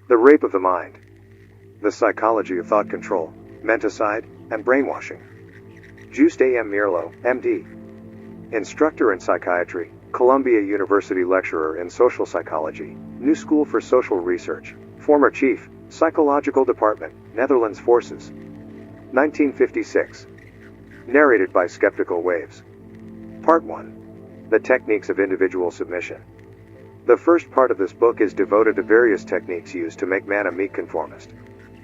The Rape of the Mind. The Psychology of Thought Control, Menticide, and Brainwashing. Joost A. Meerloo, M.D. Instructor in Psychiatry, Columbia University Lecturer in Social Psychology, New School for Social Research, former Chief, Psychological Department, Netherlands Forces. 1956. Narrated by Skeptical Waves. Part 1. The Techniques of Individual Submission. The first part of this book is devoted to various techniques used to make man a meek conformist.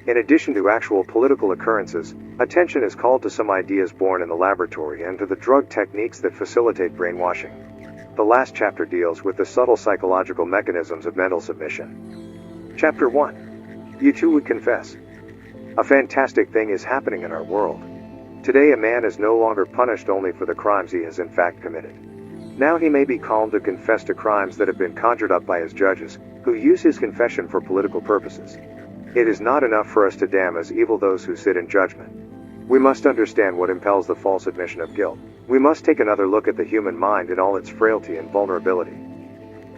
In addition to actual political occurrences, attention is called to some ideas born in the laboratory and to the drug techniques that facilitate brainwashing. The last chapter deals with the subtle psychological mechanisms of mental submission. Chapter 1. You too would confess. A fantastic thing is happening in our world. Today a man is no longer punished only for the crimes he has in fact committed. Now he may be called to confess to crimes that have been conjured up by his judges, who use his confession for political purposes. It is not enough for us to damn as evil those who sit in judgment. We must understand what impels the false admission of guilt. We must take another look at the human mind in all its frailty and vulnerability.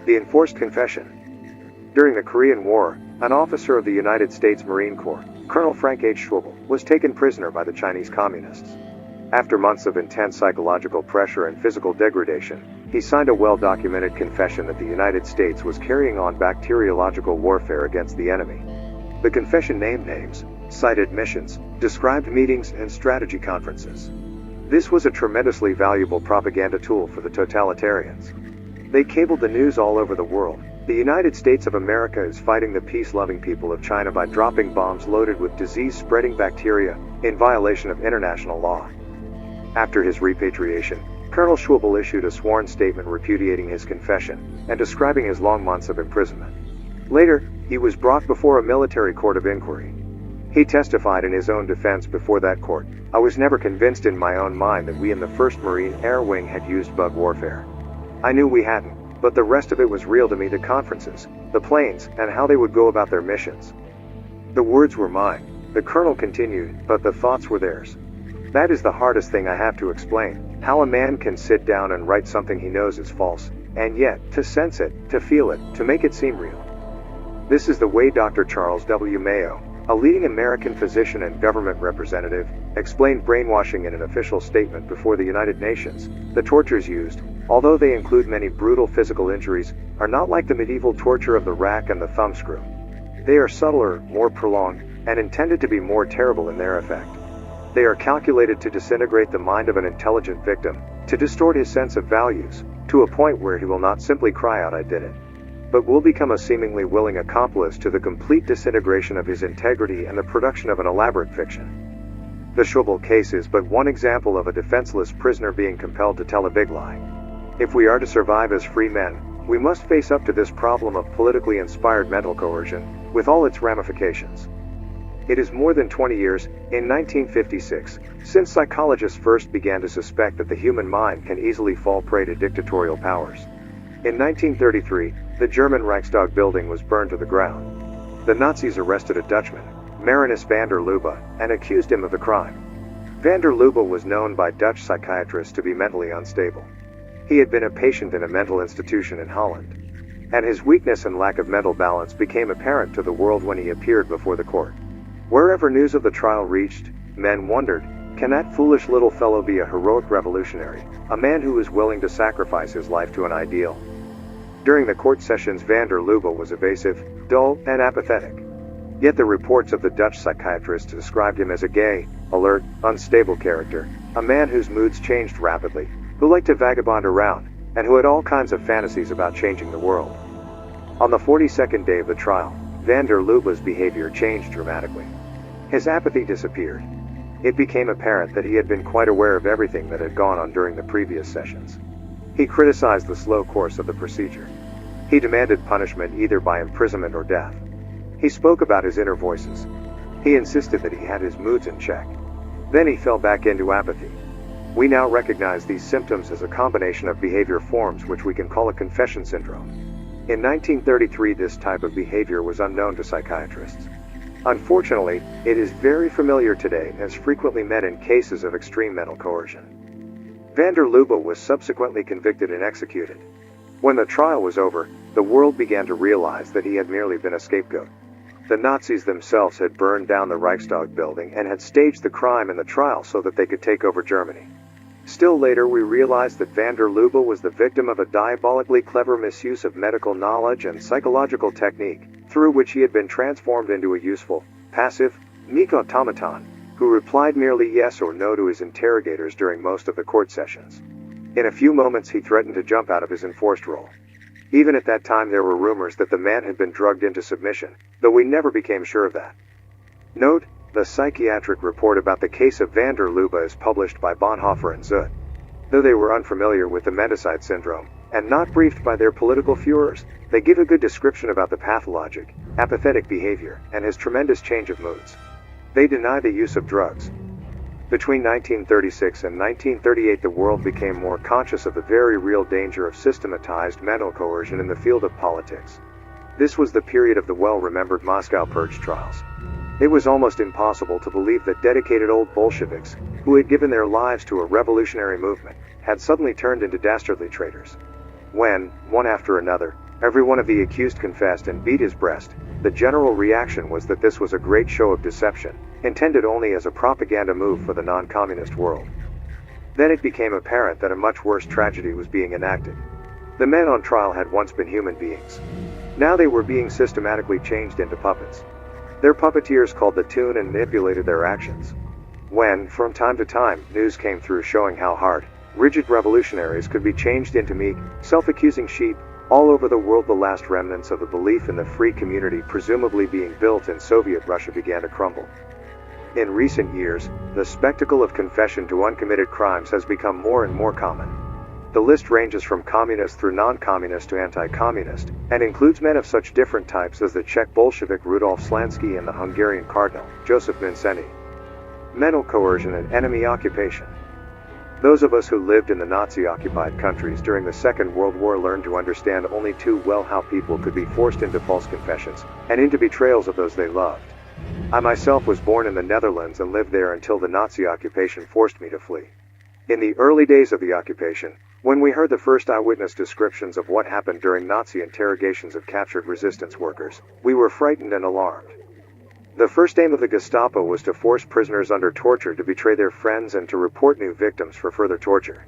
The enforced confession. During the Korean War, an officer of the United States Marine Corps, Colonel Frank H. Schwabel, was taken prisoner by the Chinese communists. After months of intense psychological pressure and physical degradation, he signed a well-documented confession that the United States was carrying on bacteriological warfare against the enemy. The confession named names, cited missions, described meetings and strategy conferences. This was a tremendously valuable propaganda tool for the totalitarians. They cabled the news all over the world. The United States of America is fighting the peace-loving people of China by dropping bombs loaded with disease-spreading bacteria, in violation of international law. After his repatriation, Colonel Schwabel issued a sworn statement repudiating his confession and describing his long months of imprisonment. Later, he was brought before a military court of inquiry. He testified in his own defense before that court. I was never convinced in my own mind that we in the 1st Marine Air Wing had used bug warfare. I knew we hadn't, but the rest of it was real to me: the conferences, the planes, and how they would go about their missions. The words were mine, the colonel continued, but the thoughts were theirs. That is the hardest thing I have to explain, how a man can sit down and write something he knows is false, and yet, to sense it, to feel it, to make it seem real. This is the way Dr. Charles W. Mayo, a leading American physician and government representative, explained brainwashing in an official statement before the United Nations. The tortures used, although they include many brutal physical injuries, are not like the medieval torture of the rack and the thumbscrew. They are subtler, more prolonged, and intended to be more terrible in their effect. They are calculated to disintegrate the mind of an intelligent victim, to distort his sense of values, to a point where he will not simply cry out, "I did it," but will become a seemingly willing accomplice to the complete disintegration of his integrity and the production of an elaborate fiction. The Schwabel case is but one example of a defenseless prisoner being compelled to tell a big lie. If we are to survive as free men, we must face up to this problem of politically inspired mental coercion, with all its ramifications. It is more than 20 years, in 1956, since psychologists first began to suspect that the human mind can easily fall prey to dictatorial powers. In 1933, the German Reichstag building was burned to the ground. The Nazis arrested a Dutchman, Marinus van der Lubbe, and accused him of the crime. Van der Lubbe was known by Dutch psychiatrists to be mentally unstable. He had been a patient in a mental institution in Holland, and his weakness and lack of mental balance became apparent to the world when he appeared before the court. Wherever news of the trial reached, men wondered, can that foolish little fellow be a heroic revolutionary, a man who is willing to sacrifice his life to an ideal? During the court sessions, van der Lubbe was evasive, dull, and apathetic. Yet the reports of the Dutch psychiatrists described him as a gay, alert, unstable character, a man whose moods changed rapidly, who liked to vagabond around, and who had all kinds of fantasies about changing the world. On the 42nd day of the trial, van der Lubbe's behavior changed dramatically. His apathy disappeared. It became apparent that he had been quite aware of everything that had gone on during the previous sessions. He criticized the slow course of the procedure. He demanded punishment either by imprisonment or death. He spoke about his inner voices. He insisted that he had his moods in check. Then he fell back into apathy. We now recognize these symptoms as a combination of behavior forms which we can call a confession syndrome. In 1933, this type of behavior was unknown to psychiatrists. Unfortunately, it is very familiar today and is frequently met in cases of extreme mental coercion. Van der Lubbe was subsequently convicted and executed. When the trial was over, the world began to realize that he had merely been a scapegoat. The Nazis themselves had burned down the Reichstag building and had staged the crime and the trial so that they could take over Germany. Still later we realized that van der Lubbe was the victim of a diabolically clever misuse of medical knowledge and psychological technique, through which he had been transformed into a useful, passive, meek automaton, who replied merely yes or no to his interrogators during most of the court sessions. In a few moments he threatened to jump out of his enforced role. Even at that time there were rumors that the man had been drugged into submission, though we never became sure of that. Note, the psychiatric report about the case of van der Lubbe is published by Bonhoeffer and Zoet. Though they were unfamiliar with the menticide syndrome, and not briefed by their political Führers, they give a good description about the pathologic, apathetic behavior, and his tremendous change of moods. They deny the use of drugs. Between 1936 and 1938 the world became more conscious of the very real danger of systematized mental coercion in the field of politics. This was the period of the well-remembered Moscow Purge trials. It was almost impossible to believe that dedicated old Bolsheviks, who had given their lives to a revolutionary movement, had suddenly turned into dastardly traitors. When, one after another, every one of the accused confessed and beat his breast, the general reaction was that this was a great show of deception, intended only as a propaganda move for the non-communist world. Then it became apparent that a much worse tragedy was being enacted. The men on trial had once been human beings. Now they were being systematically changed into puppets. Their puppeteers called the tune and manipulated their actions. When, from time to time, news came through showing how hard, rigid revolutionaries could be changed into meek, self-accusing sheep, all over the world the last remnants of the belief in the free community presumably being built in Soviet Russia began to crumble. In recent years, the spectacle of confession to uncommitted crimes has become more and more common. The list ranges from communist through non-communist to anti-communist, and includes men of such different types as the Czech Bolshevik Rudolf Slansky and the Hungarian Cardinal, Joseph Mindszenty. Mental coercion and enemy occupation. Those of us who lived in the Nazi-occupied countries during the Second World War learned to understand only too well how people could be forced into false confessions, and into betrayals of those they loved. I myself was born in the Netherlands and lived there until the Nazi occupation forced me to flee. In the early days of the occupation, when we heard the first eyewitness descriptions of what happened during Nazi interrogations of captured resistance workers, we were frightened and alarmed. The first aim of the Gestapo was to force prisoners under torture to betray their friends and to report new victims for further torture.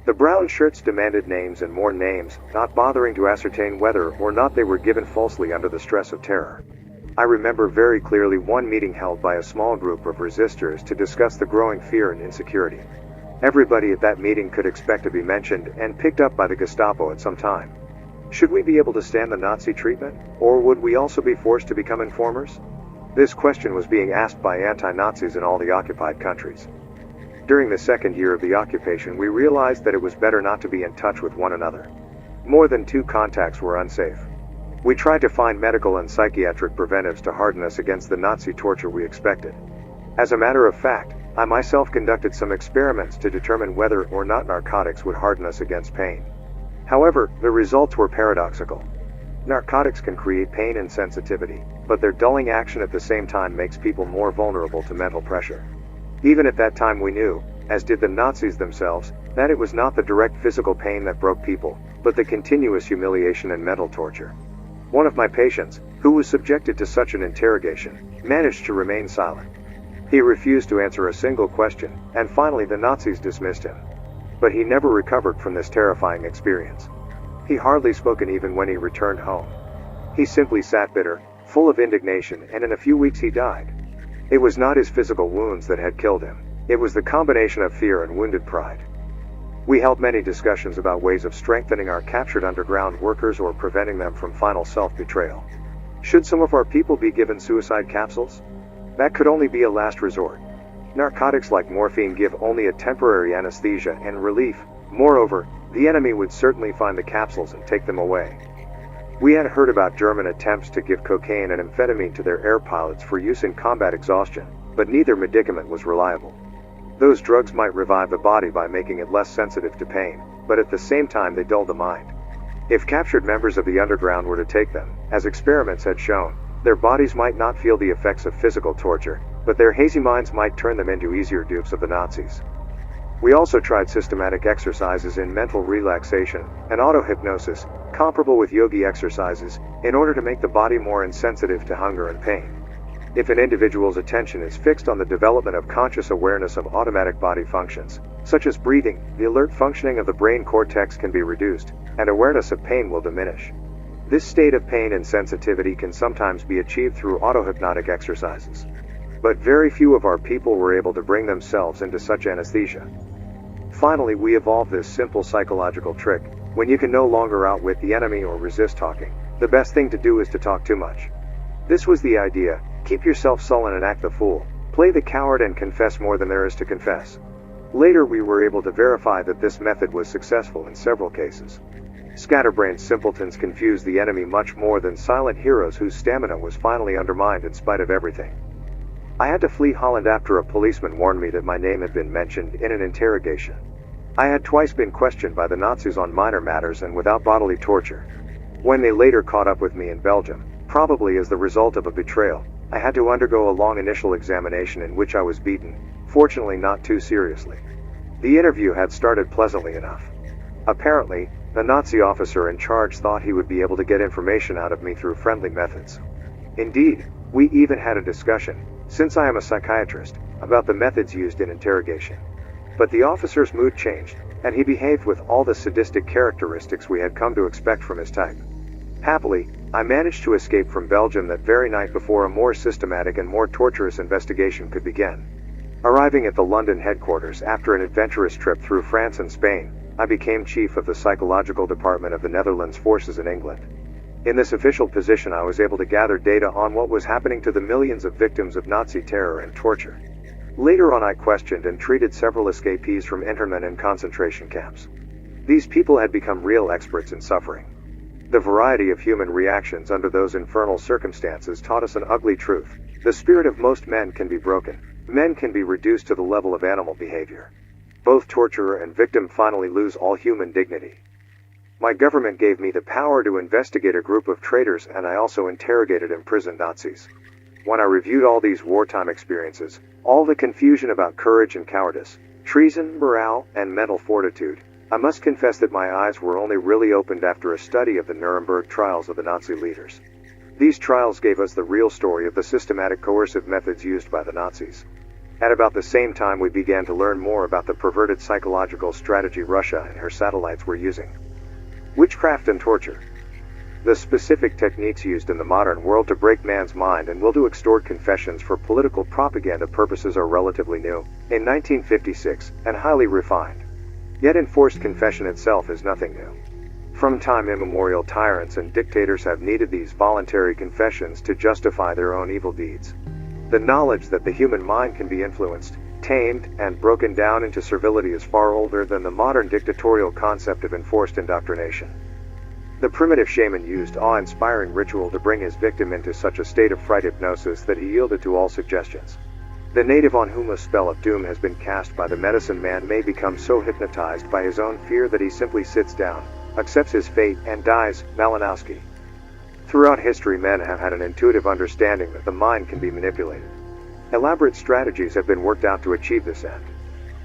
The brown shirts demanded names and more names, not bothering to ascertain whether or not they were given falsely under the stress of terror. I remember very clearly one meeting held by a small group of resistors to discuss the growing fear and insecurity. Everybody at that meeting could expect to be mentioned and picked up by the Gestapo at some time. Should we be able to stand the Nazi treatment, or would we also be forced to become informers? This question was being asked by anti-Nazis in all the occupied countries. During the second year of the occupation we realized that it was better not to be in touch with one another. More than 2 contacts were unsafe. We tried to find medical and psychiatric preventives to harden us against the Nazi torture we expected. As a matter of fact, I myself conducted some experiments to determine whether or not narcotics would harden us against pain. However, the results were paradoxical. Narcotics can create pain and sensitivity, but their dulling action at the same time makes people more vulnerable to mental pressure. Even at that time we knew, as did the Nazis themselves, that it was not the direct physical pain that broke people, but the continuous humiliation and mental torture. One of my patients, who was subjected to such an interrogation, managed to remain silent. He refused to answer a single question, and finally the Nazis dismissed him. But he never recovered from this terrifying experience. He hardly spoke even when he returned home. He simply sat bitter, full of indignation, and in a few weeks he died. It was not his physical wounds that had killed him. It was the combination of fear and wounded pride. We held many discussions about ways of strengthening our captured underground workers or preventing them from final self-betrayal. Should some of our people be given suicide capsules? That could only be a last resort. Narcotics like morphine give only a temporary anesthesia and relief. Moreover, the enemy would certainly find the capsules and take them away. We had heard about German attempts to give cocaine and amphetamine to their air pilots for use in combat exhaustion, but neither medicament was reliable. Those drugs might revive the body by making it less sensitive to pain, but at the same time they dull the mind. If captured members of the underground were to take them, as experiments had shown, their bodies might not feel the effects of physical torture, but their hazy minds might turn them into easier dupes of the Nazis. We also tried systematic exercises in mental relaxation and auto-hypnosis, comparable with yogi exercises, in order to make the body more insensitive to hunger and pain. If an individual's attention is fixed on the development of conscious awareness of automatic body functions, such as breathing, the alert functioning of the brain cortex can be reduced, and awareness of pain will diminish. This state of pain insensitivity can sometimes be achieved through auto-hypnotic exercises. But very few of our people were able to bring themselves into such anesthesia. Finally, we evolved this simple psychological trick. When you can no longer outwit the enemy or resist talking, the best thing to do is to talk too much. This was the idea: keep yourself sullen and act the fool, play the coward and confess more than there is to confess. Later we were able to verify that this method was successful in several cases. Scatterbrained simpletons confused the enemy much more than silent heroes whose stamina was finally undermined in spite of everything. I had to flee Holland after a policeman warned me that my name had been mentioned in an interrogation. I had twice been questioned by the Nazis on minor matters and without bodily torture. When they later caught up with me in Belgium, probably as the result of a betrayal, I had to undergo a long initial examination in which I was beaten, fortunately not too seriously. The interview had started pleasantly enough. Apparently, the Nazi officer in charge thought he would be able to get information out of me through friendly methods. Indeed, we even had a discussion, since I am a psychiatrist, about the methods used in interrogation. But the officer's mood changed, and he behaved with all the sadistic characteristics we had come to expect from his type. Happily, I managed to escape from Belgium that very night before a more systematic and more torturous investigation could begin. Arriving at the London headquarters after an adventurous trip through France and Spain, I became chief of the psychological department of the Netherlands forces in England. In this official position, I was able to gather data on what was happening to the millions of victims of Nazi terror and torture. Later on, I questioned and treated several escapees from internment and concentration camps. These people had become real experts in suffering. The variety of human reactions under those infernal circumstances taught us an ugly truth: the spirit of most men can be broken. Men can be reduced to the level of animal behavior. Both torturer and victim finally lose all human dignity. My government gave me the power to investigate a group of traitors, and I also interrogated imprisoned Nazis. When I reviewed all these wartime experiences, all the confusion about courage and cowardice, treason, morale, and mental fortitude, I must confess that my eyes were only really opened after a study of the Nuremberg trials of the Nazi leaders. These trials gave us the real story of the systematic coercive methods used by the Nazis. At about the same time, we began to learn more about the perverted psychological strategy Russia and her satellites were using. Witchcraft and torture. The specific techniques used in the modern world to break man's mind and will to extort confessions for political propaganda purposes are relatively new, in 1956, and highly refined. Yet enforced confession itself is nothing new. From time immemorial, tyrants and dictators have needed these voluntary confessions to justify their own evil deeds. The knowledge that the human mind can be influenced, tamed, and broken down into servility is far older than the modern dictatorial concept of enforced indoctrination. The primitive shaman used awe-inspiring ritual to bring his victim into such a state of fright hypnosis that he yielded to all suggestions. The native on whom a spell of doom has been cast by the medicine man may become so hypnotized by his own fear that he simply sits down, accepts his fate, and dies. Malinowski. Throughout history, men have had an intuitive understanding that the mind can be manipulated. Elaborate strategies have been worked out to achieve this end.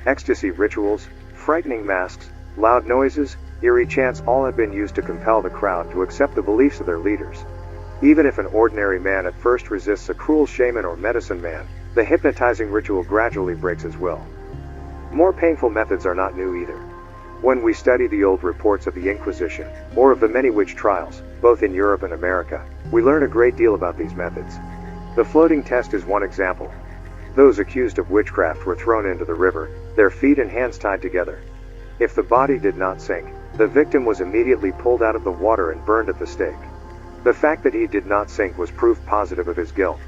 Ecstasy rituals, frightening masks, loud noises, eerie chants, all have been used to compel the crowd to accept the beliefs of their leaders. Even if an ordinary man at first resists a cruel shaman or medicine man, the hypnotizing ritual gradually breaks his will. More painful methods are not new either. When we study the old reports of the Inquisition, or of the many witch trials, both in Europe and America, we learn a great deal about these methods. The floating test is one example. Those accused of witchcraft were thrown into the river, their feet and hands tied together. If the body did not sink, the victim was immediately pulled out of the water and burned at the stake. The fact that he did not sink was proof positive of his guilt.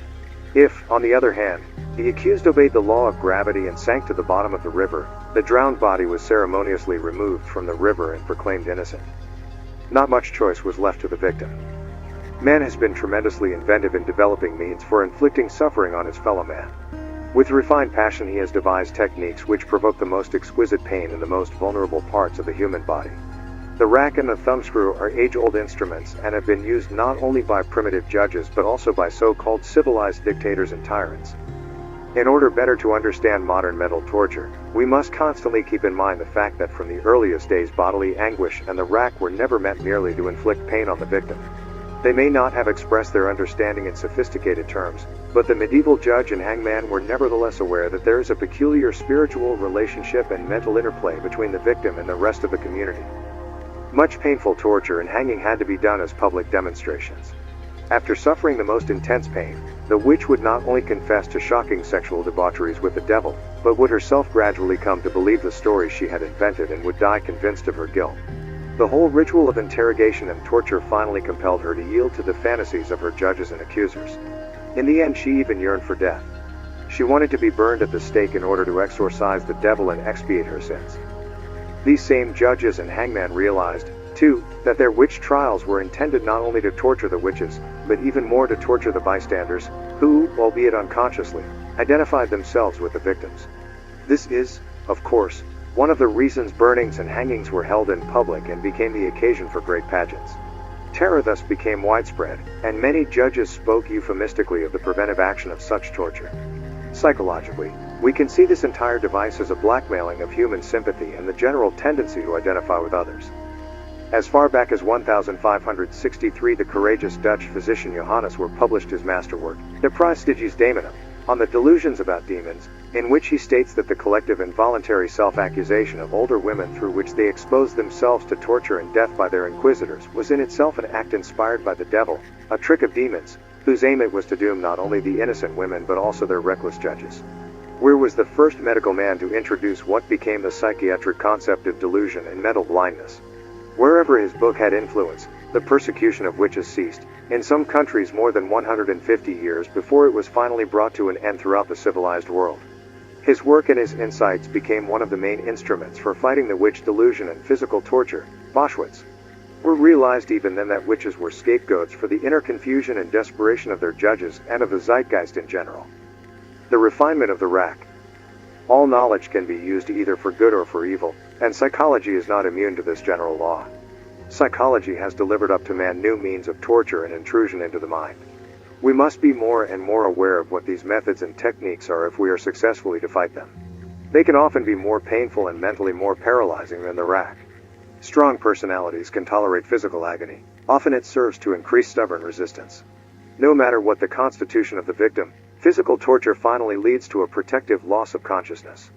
If, on the other hand, the accused obeyed the law of gravity and sank to the bottom of the river, the drowned body was ceremoniously removed from the river and proclaimed innocent. Not much choice was left to the victim. Man has been tremendously inventive in developing means for inflicting suffering on his fellow man. With refined passion, he has devised techniques which provoke the most exquisite pain in the most vulnerable parts of the human body. The rack and the thumbscrew are age-old instruments and have been used not only by primitive judges but also by so-called civilized dictators and tyrants. In order better to understand modern mental torture, we must constantly keep in mind the fact that from the earliest days bodily anguish and the rack were never meant merely to inflict pain on the victim. They may not have expressed their understanding in sophisticated terms, but the medieval judge and hangman were nevertheless aware that there is a peculiar spiritual relationship and mental interplay between the victim and the rest of the community. Much painful torture and hanging had to be done as public demonstrations. After suffering the most intense pain, the witch would not only confess to shocking sexual debaucheries with the devil, but would herself gradually come to believe the stories she had invented and would die convinced of her guilt. The whole ritual of interrogation and torture finally compelled her to yield to the fantasies of her judges and accusers. In the end, she even yearned for death. She wanted to be burned at the stake in order to exorcise the devil and expiate her sins. These same judges and hangmen realized, too, that their witch trials were intended not only to torture the witches, but even more to torture the bystanders, who, albeit unconsciously, identified themselves with the victims. This is, of course, one of the reasons burnings and hangings were held in public and became the occasion for great pageants. Terror thus became widespread, and many judges spoke euphemistically of the preventive action of such torture. Psychologically, we can see this entire device as a blackmailing of human sympathy and the general tendency to identify with others. As far back as 1563, the courageous Dutch physician Johannes Were published his masterwork, De Praestiges Daemonum, on the delusions about demons, in which he states that the collective involuntary self-accusation of older women through which they exposed themselves to torture and death by their inquisitors was in itself an act inspired by the devil, a trick of demons, whose aim it was to doom not only the innocent women but also their reckless judges. Were was the first medical man to introduce what became the psychiatric concept of delusion and mental blindness. Wherever his book had influence, the persecution of witches ceased, in some countries more than 150 years before it was finally brought to an end throughout the civilized world. His work and his insights became one of the main instruments for fighting the witch delusion and physical torture. Boschwitz were realized even then that witches were scapegoats for the inner confusion and desperation of their judges and of the zeitgeist in general. The refinement of the rack. All knowledge can be used either for good or for evil, and psychology is not immune to this general law. Psychology has delivered up to man new means of torture and intrusion into the mind. We must be more and more aware of what these methods and techniques are if we are successfully to fight them. They can often be more painful and mentally more paralyzing than the rack. Strong personalities can tolerate physical agony. Often it serves to increase stubborn resistance. No matter what the constitution of the victim, physical torture finally leads to a protective loss of consciousness.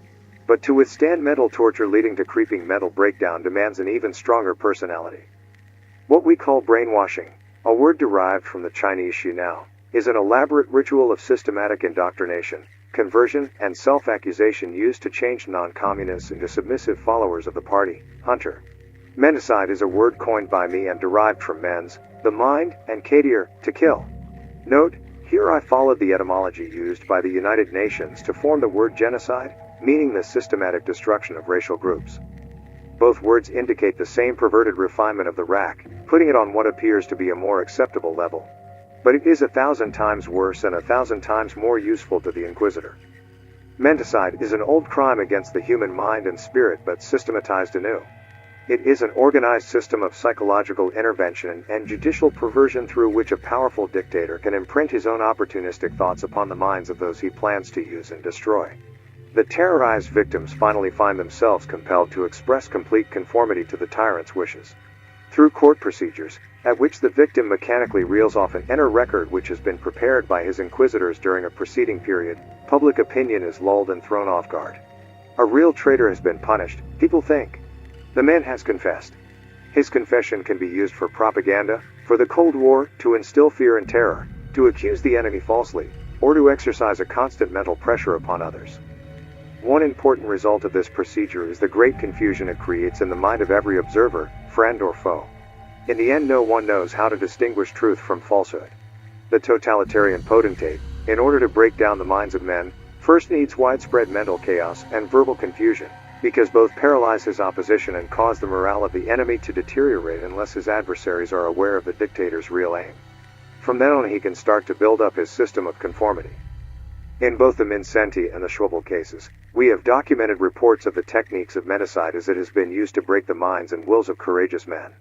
But to withstand mental torture leading to creeping mental breakdown demands an even stronger personality. What we call brainwashing, a word derived from the Chinese Xinao, is an elaborate ritual of systematic indoctrination, conversion, and self-accusation used to change non-communists into submissive followers of the party. Hunter. Menticide is a word coined by me and derived from mens, the mind, and cadir, to kill. Note, here I followed the etymology used by the United Nations to form the word genocide, meaning the systematic destruction of racial groups. Both words indicate the same perverted refinement of the rack, putting it on what appears to be a more acceptable level. But it is 1,000 times worse and 1,000 times more useful to the inquisitor. Menticide is an old crime against the human mind and spirit but systematized anew. It is an organized system of psychological intervention and judicial perversion through which a powerful dictator can imprint his own opportunistic thoughts upon the minds of those he plans to use and destroy. The terrorized victims finally find themselves compelled to express complete conformity to the tyrant's wishes. Through court procedures, at which the victim mechanically reels off an inner record which has been prepared by his inquisitors during a preceding period, public opinion is lulled and thrown off guard. A real traitor has been punished, people think. The man has confessed. His confession can be used for propaganda, for the Cold War, to instill fear and terror, to accuse the enemy falsely, or to exercise a constant mental pressure upon others. One important result of this procedure is the great confusion it creates in the mind of every observer, friend or foe. In the end, no one knows how to distinguish truth from falsehood. The totalitarian potentate, in order to break down the minds of men, first needs widespread mental chaos and verbal confusion, because both paralyze his opposition and cause the morale of the enemy to deteriorate unless his adversaries are aware of the dictator's real aim. From then on he can start to build up his system of conformity. In both the Mincenti and the Schwabel cases, we have documented reports of the techniques of menticide as it has been used to break the minds and wills of courageous men.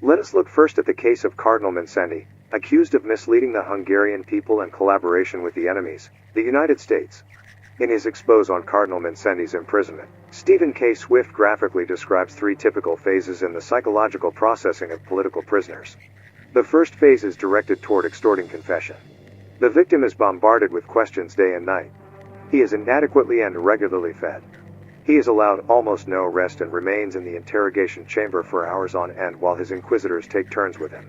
Let us look first at the case of Cardinal Mincenti, accused of misleading the Hungarian people and collaboration with the enemies, the United States. In his expose on Cardinal Mincendi's imprisonment, Stephen K. Swift graphically describes 3 typical phases in the psychological processing of political prisoners. The first phase is directed toward extorting confession. The victim is bombarded with questions day and night. He is inadequately and irregularly fed. He is allowed almost no rest and remains in the interrogation chamber for hours on end while his inquisitors take turns with him.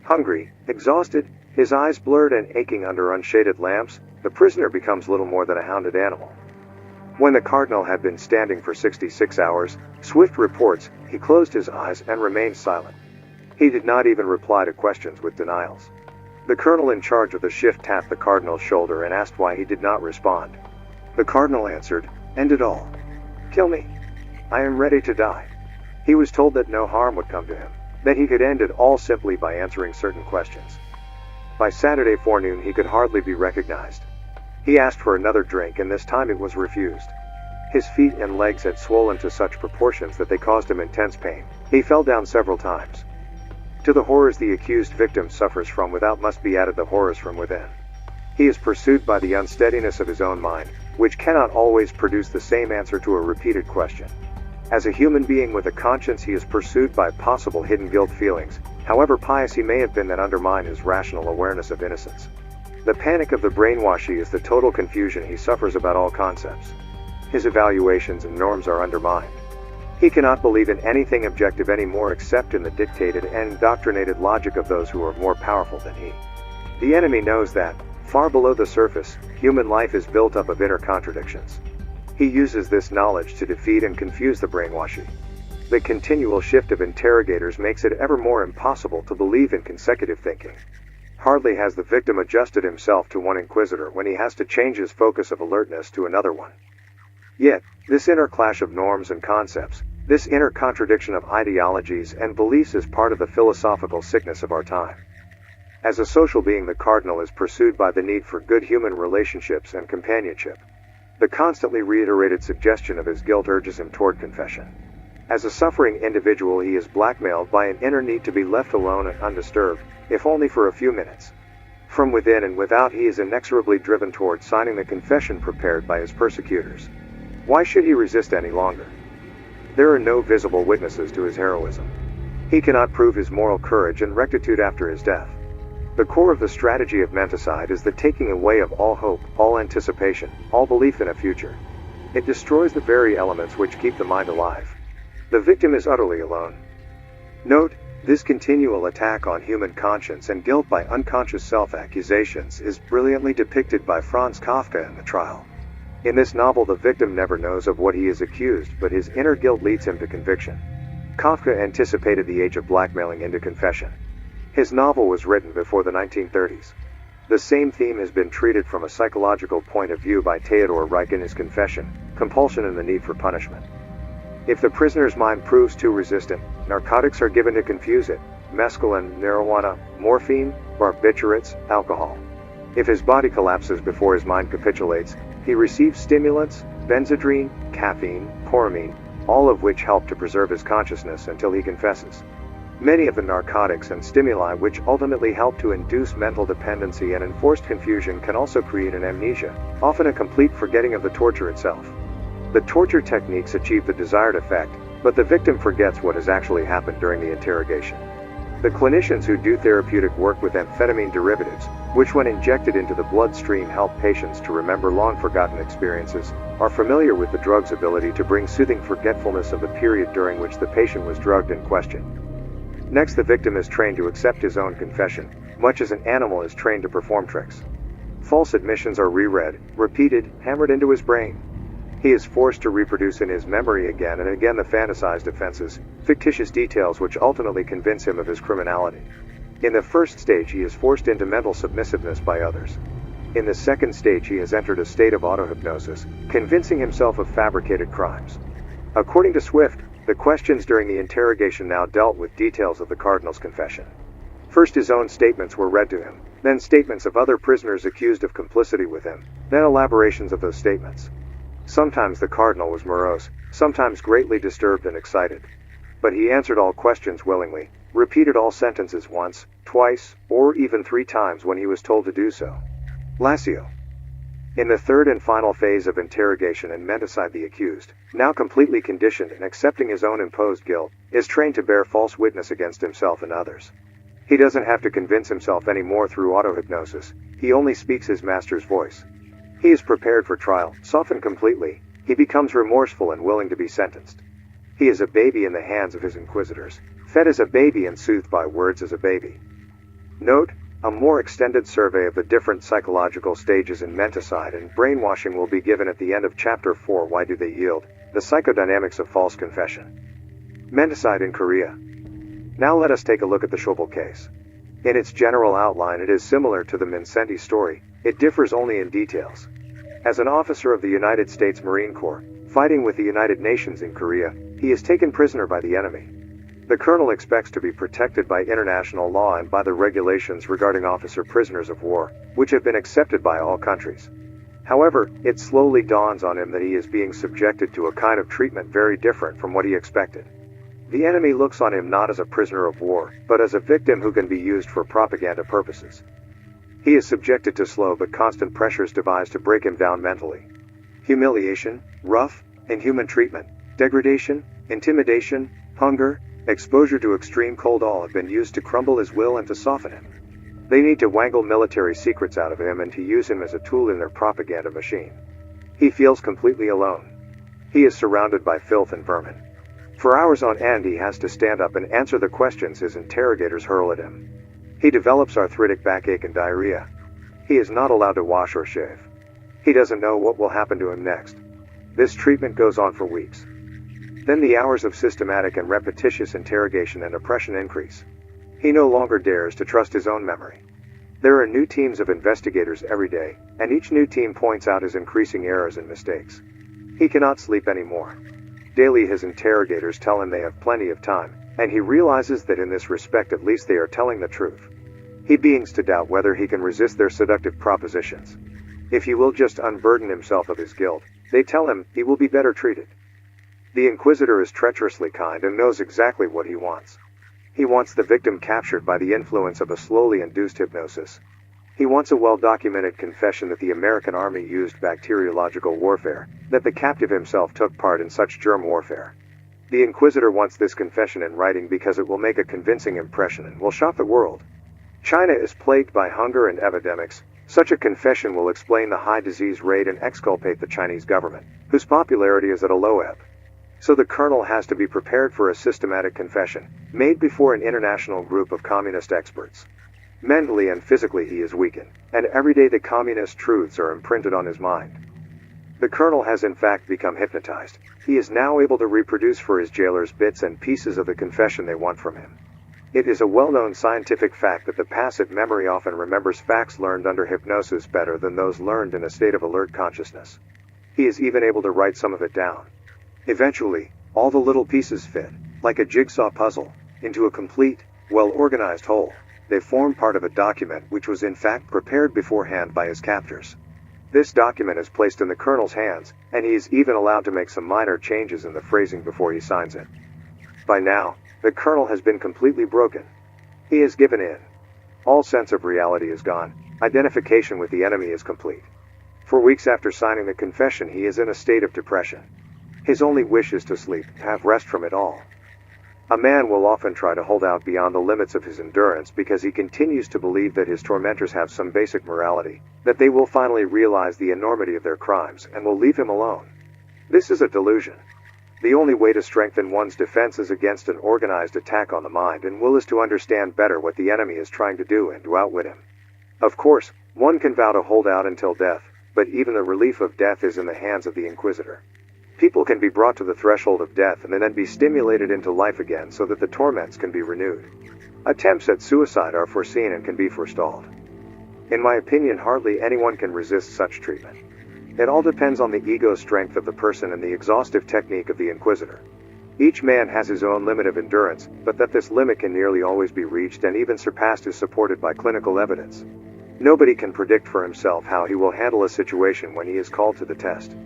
Hungry, exhausted, his eyes blurred and aching under unshaded lamps, the prisoner becomes little more than a hounded animal. When the cardinal had been standing for 66 hours, Swift reports, he closed his eyes and remained silent. He did not even reply to questions with denials. The colonel in charge of the shift tapped the cardinal's shoulder and asked why he did not respond. The cardinal answered, "End it all. Kill me. I am ready to die." He was told that no harm would come to him, that he could end it all simply by answering certain questions. By Saturday forenoon he could hardly be recognized. He asked for another drink and this time it was refused. His feet and legs had swollen to such proportions that they caused him intense pain. He fell down several times. To the horrors the accused victim suffers from without must be added the horrors from within. He is pursued by the unsteadiness of his own mind, which cannot always produce the same answer to a repeated question. As a human being with a conscience he is pursued by possible hidden guilt feelings, however pious he may have been, that undermine his rational awareness of innocence. The panic of the brainwashy is the total confusion he suffers about all concepts. His evaluations and norms are undermined. He cannot believe in anything objective anymore except in the dictated and indoctrinated logic of those who are more powerful than he. The enemy knows that, far below the surface, human life is built up of inner contradictions. He uses this knowledge to defeat and confuse the brainwashy. The continual shift of interrogators makes it ever more impossible to believe in consecutive thinking. Hardly has the victim adjusted himself to one inquisitor when he has to change his focus of alertness to another one. Yet, this inner clash of norms and concepts, this inner contradiction of ideologies and beliefs is part of the philosophical sickness of our time. As a social being, the cardinal is pursued by the need for good human relationships and companionship. The constantly reiterated suggestion of his guilt urges him toward confession. As a suffering individual, he is blackmailed by an inner need to be left alone and undisturbed, if only for a few minutes. From within and without, he is inexorably driven toward signing the confession prepared by his persecutors. Why should he resist any longer? There are no visible witnesses to his heroism. He cannot prove his moral courage and rectitude after his death. The core of the strategy of menticide is the taking away of all hope, all anticipation, all belief in a future. It destroys the very elements which keep the mind alive. The victim is utterly alone. Note, this continual attack on human conscience and guilt by unconscious self-accusations is brilliantly depicted by Franz Kafka in The Trial. In this novel, the victim never knows of what he is accused, but his inner guilt leads him to conviction. Kafka anticipated the age of blackmailing into confession. His novel was written before the 1930s. The same theme has been treated from a psychological point of view by Theodor Reich in his Confession, Compulsion and the Need for Punishment. If the prisoner's mind proves too resistant, narcotics are given to confuse it: mescaline, marijuana, morphine, barbiturates, alcohol. If his body collapses before his mind capitulates, he receives stimulants, benzodrine, caffeine, chloramine, all of which help to preserve his consciousness until he confesses. Many of the narcotics and stimuli which ultimately help to induce mental dependency and enforced confusion can also create an amnesia, often a complete forgetting of the torture itself. The torture techniques achieve the desired effect, but the victim forgets what has actually happened during the interrogation. The clinicians who do therapeutic work with amphetamine derivatives, which when injected into the bloodstream help patients to remember long-forgotten experiences, are familiar with the drug's ability to bring soothing forgetfulness of the period during which the patient was drugged in question. Next, the victim is trained to accept his own confession, much as an animal is trained to perform tricks. False admissions are reread, repeated, hammered into his brain. He is forced to reproduce in his memory again and again the fantasized offenses, fictitious details which ultimately convince him of his criminality. In the first stage, he is forced into mental submissiveness by others. In the second stage, he has entered a state of autohypnosis, convincing himself of fabricated crimes. According to Swift, the questions during the interrogation now dealt with details of the cardinal's confession. First, his own statements were read to him, then statements of other prisoners accused of complicity with him, then elaborations of those statements. Sometimes the cardinal was morose, sometimes greatly disturbed and excited. But he answered all questions willingly, repeated all sentences once, twice, or even 3 times when he was told to do so. Lassio. In the third and final phase of interrogation and menticide, the accused, now completely conditioned and accepting his own imposed guilt, is trained to bear false witness against himself and others. He doesn't have to convince himself anymore through auto-hypnosis, he only speaks his master's voice. He is prepared for trial, softened completely, he becomes remorseful and willing to be sentenced. He is a baby in the hands of his inquisitors, fed as a baby and soothed by words as a baby. Note, a more extended survey of the different psychological stages in menticide and brainwashing will be given at the end of Chapter 4. Why do they yield? The psychodynamics of false confession. Menticide in Korea. Now let us take a look at the Schobel case. In its general outline, it is similar to the Mincenti story, it differs only in details. As an officer of the United States Marine Corps, fighting with the United Nations in Korea, he is taken prisoner by the enemy. The colonel expects to be protected by international law and by the regulations regarding officer prisoners of war, which have been accepted by all countries. However, it slowly dawns on him that he is being subjected to a kind of treatment very different from what he expected. The enemy looks on him not as a prisoner of war, but as a victim who can be used for propaganda purposes. He is subjected to slow but constant pressures devised to break him down mentally. Humiliation, rough, inhuman treatment, degradation, intimidation, hunger, exposure to extreme cold, all have been used to crumble his will and to soften him. They need to wangle military secrets out of him and to use him as a tool in their propaganda machine. He feels completely alone. He is surrounded by filth and vermin. For hours on end he has to stand up and answer the questions his interrogators hurl at him. He develops arthritic backache and diarrhea. He is not allowed to wash or shave. He doesn't know what will happen to him next. This treatment goes on for weeks. Then the hours of systematic and repetitious interrogation and oppression increase. He no longer dares to trust his own memory. There are new teams of investigators every day, and each new team points out his increasing errors and mistakes. He cannot sleep anymore. Daily his interrogators tell him they have plenty of time, and he realizes that in this respect at least they are telling the truth. He begins to doubt whether he can resist their seductive propositions. If he will just unburden himself of his guilt, they tell him, he will be better treated. The inquisitor is treacherously kind and knows exactly what he wants. He wants the victim captured by the influence of a slowly induced hypnosis. He wants a well-documented confession that the American army used bacteriological warfare, that the captive himself took part in such germ warfare. The inquisitor wants this confession in writing because it will make a convincing impression and will shock the world. China is plagued by hunger and epidemics. Such a confession will explain the high disease rate and exculpate the Chinese government, whose popularity is at a low ebb. So the colonel has to be prepared for a systematic confession, made before an international group of communist experts. Mentally and physically he is weakened, and every day the communist truths are imprinted on his mind. The colonel has in fact become hypnotized. He is now able to reproduce for his jailers bits and pieces of the confession they want from him. It is a well-known scientific fact that the passive memory often remembers facts learned under hypnosis better than those learned in a state of alert consciousness. He is even able to write some of it down. Eventually, all the little pieces fit, like a jigsaw puzzle, into a complete, well-organized whole. They form part of a document which was in fact prepared beforehand by his captors. This document is placed in the colonel's hands, and he is even allowed to make some minor changes in the phrasing before he signs it. By now, the colonel has been completely broken. He has given in. All sense of reality is gone. Identification with the enemy is complete. For weeks after signing the confession he is in a state of depression. His only wish is to sleep, have rest from it all. A man will often try to hold out beyond the limits of his endurance because he continues to believe that his tormentors have some basic morality, that they will finally realize the enormity of their crimes and will leave him alone. This is a delusion. The only way to strengthen one's defenses against an organized attack on the mind and will is to understand better what the enemy is trying to do and to outwit him. Of course, one can vow to hold out until death, but even the relief of death is in the hands of the inquisitor. People can be brought to the threshold of death and then be stimulated into life again so that the torments can be renewed. Attempts at suicide are foreseen and can be forestalled. In my opinion, hardly anyone can resist such treatment. It all depends on the ego strength of the person and the exhaustive technique of the inquisitor. Each man has his own limit of endurance, but that this limit can nearly always be reached and even surpassed is supported by clinical evidence. Nobody can predict for himself how he will handle a situation when he is called to the test.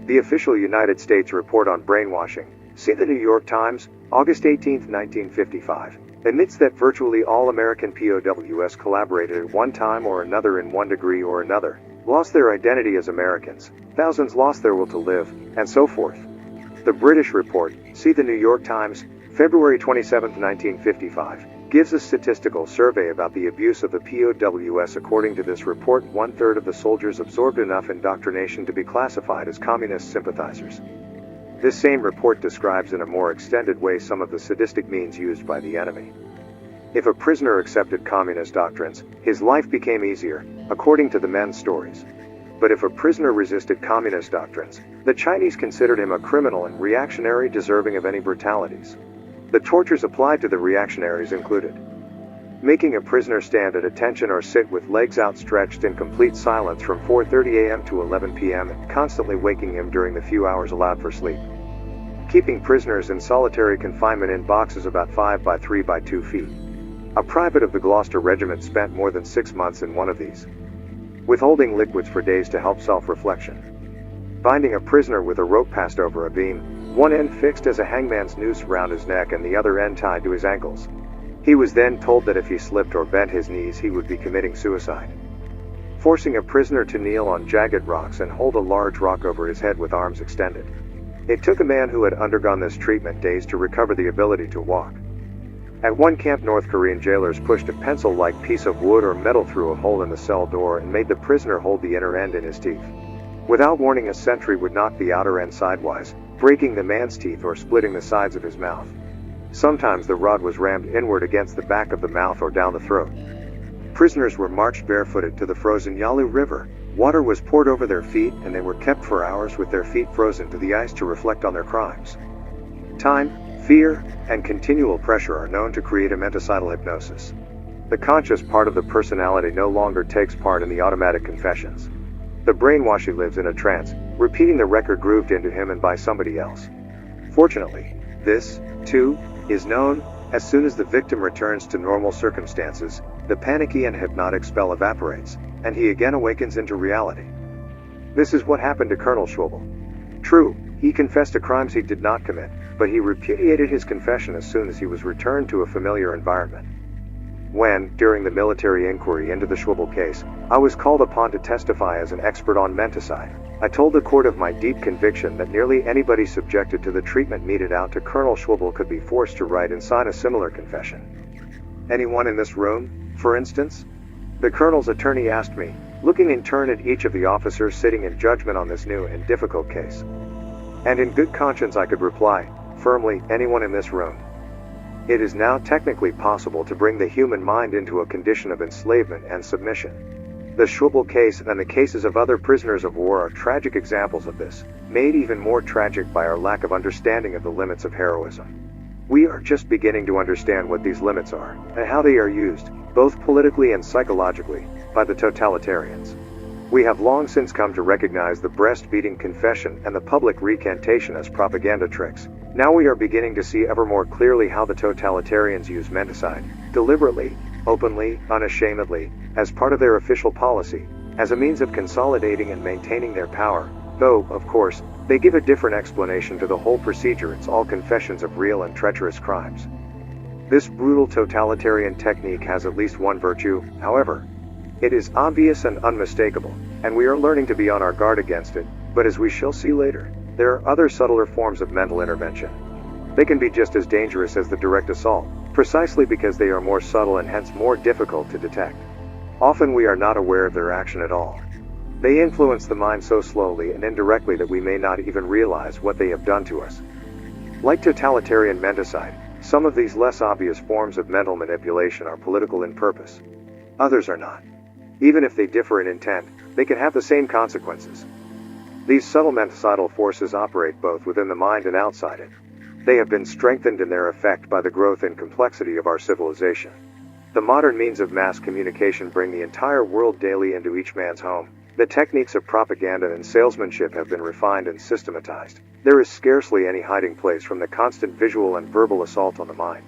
The official United States report on brainwashing, see the New York Times, August 18, 1955, admits that virtually all American POWs collaborated at one time or another in one degree or another, lost their identity as Americans, thousands lost their will to live, and so forth. The British report, see the New York Times, February 27, 1955, gives a statistical survey about the abuse of the POWs. According to this report, 1/3 of the soldiers absorbed enough indoctrination to be classified as communist sympathizers. This same report describes in a more extended way some of the sadistic means used by the enemy. If a prisoner accepted communist doctrines, his life became easier, according to the men's stories. But if a prisoner resisted communist doctrines, the Chinese considered him a criminal and reactionary deserving of any brutalities. The tortures applied to the reactionaries included making a prisoner stand at attention or sit with legs outstretched in complete silence from 4:30 a.m. to 11 p.m. and constantly waking him during the few hours allowed for sleep. Keeping prisoners in solitary confinement in boxes about 5 by 3 by 2 feet. A private of the Gloucester Regiment spent more than 6 months in one of these. Withholding liquids for days to help self-reflection. Binding a prisoner with a rope passed over a beam, one end fixed as a hangman's noose around his neck and the other end tied to his ankles. He was then told that if he slipped or bent his knees he would be committing suicide. Forcing a prisoner to kneel on jagged rocks and hold a large rock over his head with arms extended. It took a man who had undergone this treatment days to recover the ability to walk. At one camp, North Korean jailers pushed a pencil-like piece of wood or metal through a hole in the cell door and made the prisoner hold the inner end in his teeth. Without warning, a sentry would knock the outer end sidewise, breaking the man's teeth or splitting the sides of his mouth. Sometimes the rod was rammed inward against the back of the mouth or down the throat. Prisoners were marched barefooted to the frozen Yalu River. Water was poured over their feet and they were kept for hours with their feet frozen to the ice to reflect on their crimes. Time, fear, and continual pressure are known to create a menticidal hypnosis. The conscious part of the personality no longer takes part in the automatic confessions. The brainwasher lives in a trance, repeating the record grooved into him and by somebody else. Fortunately, this, too, is known. As soon as the victim returns to normal circumstances, the panicky and hypnotic spell evaporates, and he again awakens into reality. This is what happened to Colonel Schwebel. True, he confessed to crimes he did not commit, but he repudiated his confession as soon as he was returned to a familiar environment. When, during the military inquiry into the Schwebel case, I was called upon to testify as an expert on menticide, I told the court of my deep conviction that nearly anybody subjected to the treatment meted out to Colonel Schwebel could be forced to write and sign a similar confession. Anyone in this room, for instance? The colonel's attorney asked me, looking in turn at each of the officers sitting in judgment on this new and difficult case. And in good conscience I could reply, firmly, anyone in this room. It is now technically possible to bring the human mind into a condition of enslavement and submission. The Schwebel case and the cases of other prisoners of war are tragic examples of this, made even more tragic by our lack of understanding of the limits of heroism. We are just beginning to understand what these limits are, and how they are used, both politically and psychologically, by the totalitarians. We have long since come to recognize the breast-beating confession and the public recantation as propaganda tricks. Now we are beginning to see ever more clearly how the totalitarians use menticide, deliberately, openly, unashamedly, as part of their official policy, as a means of consolidating and maintaining their power, though, of course, they give a different explanation to the whole procedure. It's all confessions of real and treacherous crimes. This brutal totalitarian technique has at least one virtue, however. It is obvious and unmistakable, and we are learning to be on our guard against it, but as we shall see later, there are other subtler forms of mental intervention. They can be just as dangerous as the direct assault, precisely because they are more subtle and hence more difficult to detect. Often we are not aware of their action at all. They influence the mind so slowly and indirectly that we may not even realize what they have done to us. Like totalitarian menticide, some of these less obvious forms of mental manipulation are political in purpose. Others are not. Even if they differ in intent, they can have the same consequences. These subtle menticidal forces operate both within the mind and outside it. They have been strengthened in their effect by the growth and complexity of our civilization. The modern means of mass communication bring the entire world daily into each man's home. The techniques of propaganda and salesmanship have been refined and systematized. There is scarcely any hiding place from the constant visual and verbal assault on the mind.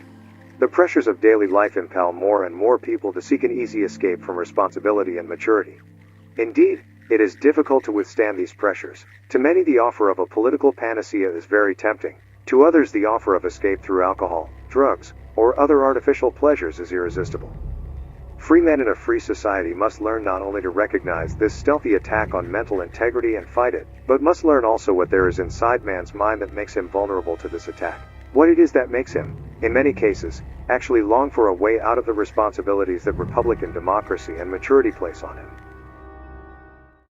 The pressures of daily life impel more and more people to seek an easy escape from responsibility and maturity. Indeed, it is difficult to withstand these pressures. To many, the offer of a political panacea is very tempting, To others, the offer of escape through alcohol, drugs, or other artificial pleasures is irresistible. Free men in a free society must learn not only to recognize this stealthy attack on mental integrity and fight it, but must learn also what there is inside man's mind that makes him vulnerable to this attack. What it is that makes him, in many cases, actually long for a way out of the responsibilities that Republican democracy and maturity place on him.